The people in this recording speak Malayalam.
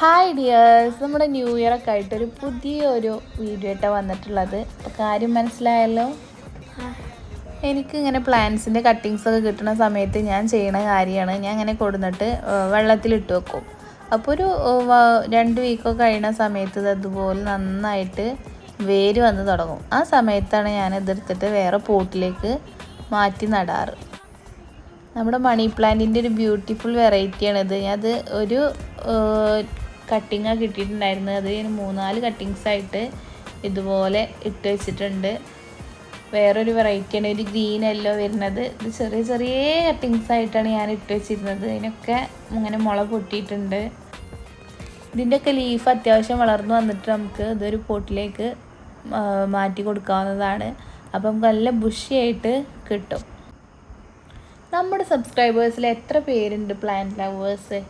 ഹായ് ഡിയേഴ്സ്, നമ്മുടെ ന്യൂ ഇയർ ഒക്കെ ആയിട്ടൊരു പുതിയൊരു വീഡിയോ ആയിട്ടാണ് വന്നിട്ടുള്ളത്. അപ്പോൾ കാര്യം മനസ്സിലായല്ലോ. എനിക്കിങ്ങനെ പ്ലാന്റ്സിൻ്റെ കട്ടിങ്സൊക്കെ കിട്ടുന്ന സമയത്ത് ഞാൻ ചെയ്യണ കാര്യമാണ്, ഞാൻ ഇങ്ങനെ കൊടുന്നിട്ട് വെള്ളത്തിലിട്ട് വെക്കും. അപ്പോൾ ഒരു 2 വീക്കൊക്കെ കഴിയുന്ന സമയത്ത് അതുപോലെ നന്നായിട്ട് വേര് വന്ന് തുടങ്ങും. ആ സമയത്താണ് ഞാൻ ഇതെടുത്തിട്ട് വേറെ പോട്ടിലേക്ക് മാറ്റി നടാറ്. നമ്മുടെ മണി പ്ലാന്റിൻ്റെ ഒരു ബ്യൂട്ടിഫുൾ വെറൈറ്റിയാണിത്. അത് ഒരു കട്ടിങ്ങാണ് കിട്ടിയിട്ടുണ്ടായിരുന്നത്. അത് 3-4 കട്ടിങ്സായിട്ട് ഇതുപോലെ ഇട്ട് വെച്ചിട്ടുണ്ട്. വേറൊരു വെറൈറ്റിയാണ്, ഒരു ഗ്രീൻ യെല്ലോ വരുന്നത്. ഇത് ചെറിയ ചെറിയ കട്ടിങ്സായിട്ടാണ് ഞാൻ ഇട്ട് വെച്ചിരുന്നത്. അതിനൊക്കെ ഇങ്ങനെ മുള പൊട്ടിയിട്ടുണ്ട്. ഇതിൻ്റെയൊക്കെ ലീഫ് അത്യാവശ്യം വളർന്നു വന്നിട്ട് നമുക്ക് ഇതൊരു പോട്ടിലേക്ക് മാറ്റി കൊടുക്കാവുന്നതാണ്. അപ്പം നമുക്ക് നല്ല ബുഷിയായിട്ട് കിട്ടും. നമ്മുടെ സബ്സ്ക്രൈബേഴ്സിൽ എത്ര പേരുണ്ട് പ്ലാന്റ് ലവേഴ്സ്?